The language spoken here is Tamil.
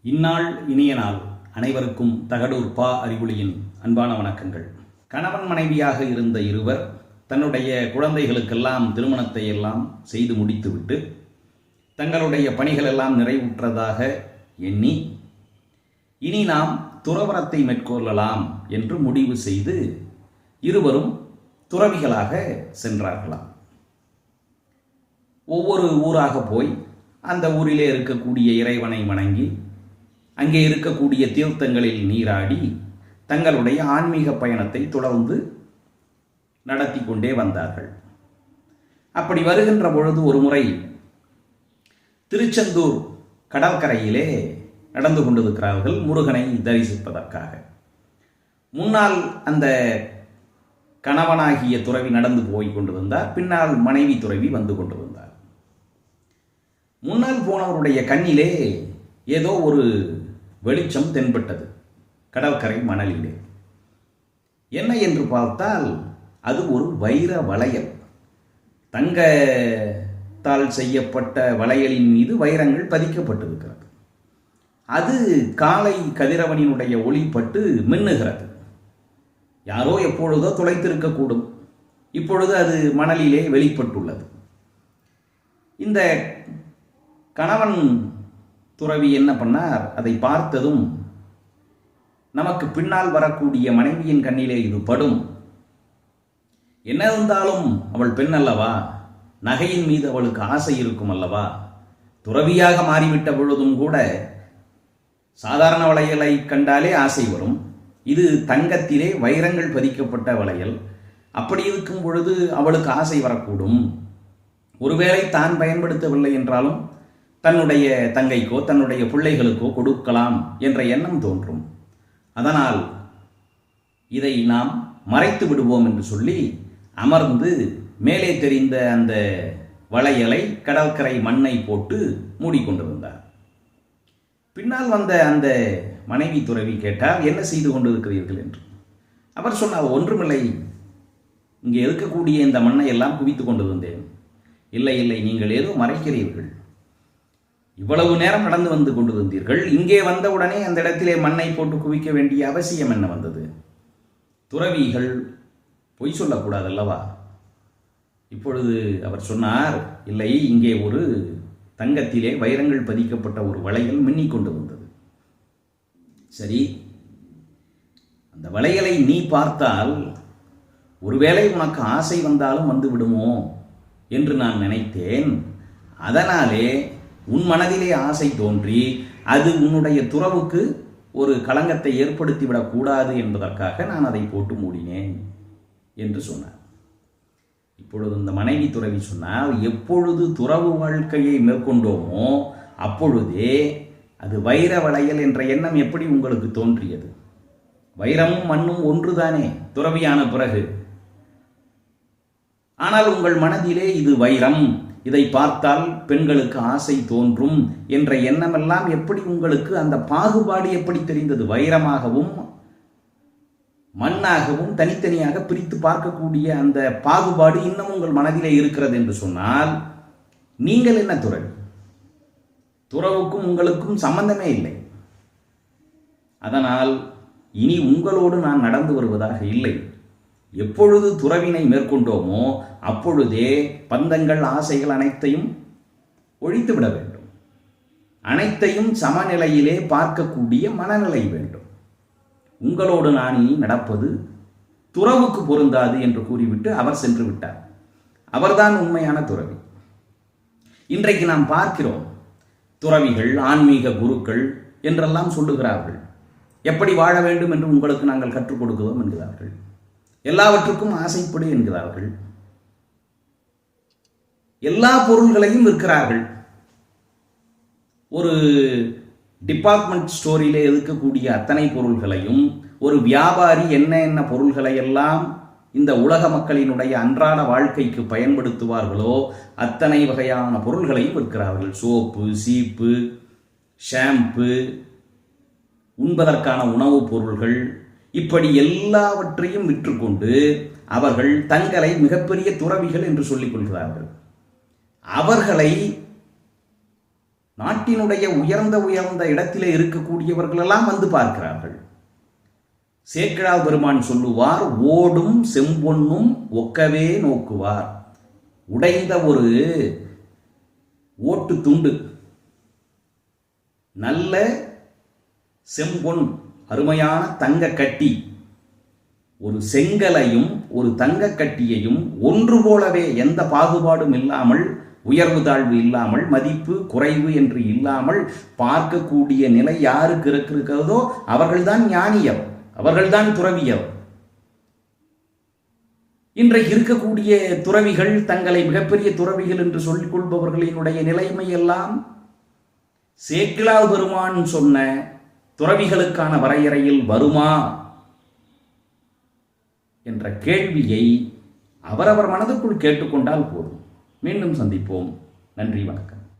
இந்நாள் இனிய நாள். அனைவருக்கும் தகடூர் பா அறிவொளியின் அன்பான வணக்கங்கள். கணவன் மனைவியாக இருந்த இருவர் தன்னுடைய குழந்தைகளுக்கெல்லாம் திருமணத்தை எல்லாம் செய்து முடித்துவிட்டு தங்களுடைய பணிகள் எல்லாம் நிறைவுற்றதாக எண்ணி இனி நாம் துறவறத்தை மேற்கொள்ளலாம் என்று முடிவு செய்து இருவரும் துறவிகளாக சென்றார்களாம். ஒவ்வொரு ஊராக போய் அந்த ஊரிலே இருக்கக்கூடிய இறைவனை வணங்கி அங்கே இருக்கக்கூடிய தீர்த்தங்களில் நீராடி தங்களுடைய ஆன்மீக பயணத்தை தொடர்ந்து நடத்தி கொண்டே வந்தார்கள். அப்படி வருகின்ற பொழுது ஒரு முறை திருச்செந்தூர் கடற்கரையிலே நடந்து கொண்டிருக்கிறார்கள் முருகனை தரிசிப்பதற்காக. முன்னால் அந்த கணவனாகிய துறவி நடந்து போய் கொண்டிருந்தார், பின்னால் மனைவி துறவி வந்து கொண்டிருந்தார். முன்னால் போனவருடைய கண்ணிலே ஏதோ ஒரு வெளிச்சம் தென்பட்டது கடற்கரை மணலிலே. என்ன என்று பார்த்தால் அது ஒரு வைர வளையல். தங்கத்தால் செய்யப்பட்ட வளையலின் மீது வைரங்கள் பதிக்கப்பட்டிருக்கிறது. அது காலை கதிரவனினுடைய ஒளிப்பட்டு மின்னுகிறது. யாரோ எப்பொழுதோ துளைத்திருக்கக்கூடும், இப்பொழுது அது மணலிலே வெளிப்பட்டுள்ளது. இந்த கணவன் துறவி என்ன பண்ணார், அதை பார்த்ததும் நமக்கு பின்னால் வரக்கூடிய மனைவியின் கண்ணிலே இது படும், என்ன இருந்தாலும் அவள் பெண் அல்லவா, நகையின் மீது அவளுக்கு ஆசை இருக்கும் அல்லவா, துறவியாக மாறிவிட்ட பொழுதும் கூட சாதாரண வளையலை கண்டாலே ஆசை வரும், இது தங்கத்திலே வைரங்கள் பதிக்கப்பட்ட வளையல், அப்படி இருக்கும் பொழுது அவளுக்கு ஆசை வரக்கூடும். ஒருவேளை தான் பயன்படுத்தவில்லை என்றாலும் தன்னுடைய தங்கைக்கோ தன்னுடைய பிள்ளைகளுக்கோ கொடுக்கலாம் என்ற எண்ணம் தோன்றும். அதனால் இதை நாம் மறைத்து விடுவோம் என்று சொல்லி அமர்ந்து மேலே தெரிந்த அந்த வளையலை கடற்கரை மண்ணை போட்டு மூடிக்கொண்டிருந்தார். பின்னால் வந்த அந்த மனைவி துறவி கேட்டார், என்ன செய்து கொண்டிருக்கிறீர்கள் என்று. அவர் சொன்னார், ஒன்றுமில்லை, இங்கே இருக்கக்கூடிய இந்த மண்ணை எல்லாம் குவித்து கொண்டிருந்தேன். இல்லை இல்லை, நீங்கள் ஏதோ மறைக்கிறீர்கள். இவ்வளவு நேரம் நடந்து வந்து கொண்டிருந்தீர்கள், இங்கே வந்தவுடனே அந்த இடத்திலே மண்ணை போட்டு குவிக்க வேண்டிய அவசியம் என்ன வந்தது? துறவிகள் பொய் சொல்லக்கூடாது அல்லவா? இப்பொழுது அவர் சொன்னார், இல்லை, இங்கே ஒரு தங்கத்திலே வைரங்கள் பதிக்கப்பட்ட ஒரு வளையல் மின்னிக் கொண்டு வந்தது. சரி, அந்த வளையலை நீ பார்த்தால் ஒருவேளை உனக்கு ஆசை வந்தாலும் வந்து விடுமோ என்று நான் நினைத்தேன். அதனாலே உன் மனதிலே ஆசை தோன்றி அது உன்னுடைய துறவுக்கு ஒரு களங்கத்தை ஏற்படுத்திவிடக்கூடாது என்பதற்காக நான் அதை போட்டு மூடினேன் என்று சொன்னார். இப்பொழுது இந்த மனைவி துறவி சொன்னால், எப்பொழுது துறவு வாழ்க்கையை மேற்கொண்டோமோ அப்பொழுதே அது வைர வளையல் என்ற எண்ணம் எப்படி உங்களுக்கு தோன்றியது? வைரமும் மண்ணும் ஒன்றுதானே துறவியான பிறகு. ஆனால் உங்கள் மனதிலே இது வைரம், இதை பார்த்தால் பெண்களுக்கு ஆசை தோன்றும் என்ற எண்ணமெல்லாம் எப்படி உங்களுக்கு, அந்த பாகுபாடு எப்படி தெரிந்தது? வைரமாகவும் மண்ணாகவும் தனித்தனியாக பிரித்து பார்க்கக்கூடிய அந்த பாகுபாடு இன்னும் உங்கள் மனதிலே இருக்கிறது என்று சொன்னால் நீங்கள் என்ன துறவி? துறவுக்கும் உங்களுக்கும் சம்பந்தமே இல்லை. அதனால் இனி உங்களோடு நான் நடந்து வருவதாக இல்லை. எப்பொழுது துறவினை மேற்கொண்டோமோ அப்பொழுதே பந்தங்கள் ஆசைகள் அனைத்தையும் ஒழித்து விட வேண்டும். அனைத்தையும் சமநிலையிலே பார்க்கக்கூடிய மனநிலை வேண்டும். உங்களோடு நான் இனி நடப்பது துறவுக்கு பொருந்தாது என்று கூறிவிட்டு அவர் சென்று விட்டார். அவர்தான் உண்மையான துறவி. இன்றைக்கு நாம் பார்க்கிறோம், துறவிகள் ஆன்மீக குருக்கள் என்றெல்லாம் சொல்லுகிறார்கள். எப்படி வாழ வேண்டும் என்று உங்களுக்கு நாங்கள் கற்றுக் கொடுக்கிறோம் என்கிறார்கள். எல்லாவற்றுக்கும் ஆசைப்படு என்கிறார்கள். எல்லா பொருள்களையும் விற்கிறார்கள். ஒரு டிபார்ட்மெண்ட் ஸ்டோரியிலே இருக்கக்கூடிய அத்தனை பொருள்களையும் ஒரு வியாபாரி என்ன பொருள்களை எல்லாம் இந்த உலக மக்களினுடைய அன்றாட வாழ்க்கைக்கு பயன்படுத்துவார்களோ அத்தனை வகையான பொருள்களையும் விற்கிறார்கள். சோப்பு, சீப்பு, ஷாம்பு, உண்பதற்கான உணவுப் பொருள்கள், இப்படி எல்லாவற்றையும் விற்றுக்கொண்டு அவர்கள் தங்களை மிகப்பெரிய துறவிகள் என்று சொல்லிக் கொள்கிறார்கள். அவர்களை நாட்டினுடைய உயர்ந்த உயர்ந்த இடத்திலே இருக்கக்கூடியவர்களெல்லாம் வந்து பார்க்கிறார்கள். சேக்கிழார் பெருமான் சொல்லுவார், ஓடும் செம்பொன்னும் ஒக்கவே நோக்குவார். உடைந்த ஒரு ஓட்டு துண்டு, நல்ல செம்பொன் அருமையான தங்க கட்டி, ஒரு செங்கலையும் ஒரு தங்க கட்டியையும் ஒன்று போலவே எந்த பாகுபாடும் இல்லாமல், உயர்வு தாழ்வு இல்லாமல், மதிப்பு குறைவு என்று இல்லாமல் பார்க்கக்கூடிய நிலை யாருக்கு இருக்கிறதோ அவர்கள்தான் ஞானியர், அவர்கள்தான் துறவியர். இன்றைக்கு இருக்கக்கூடிய துறவிகள் தங்களை மிகப்பெரிய துறவிகள் என்று சொல்லிக் கொள்பவர்களினுடைய நிலைமை எல்லாம் சேக்கிழார் பெருமான் சொன்ன துறவிகளுக்கான வரையறையில் வருமா என்ற கேள்வியை அவரவர் மனதுக்குள் கேட்டுக்கொண்டால் போதும். மீண்டும் சந்திப்போம். நன்றி, வணக்கம்.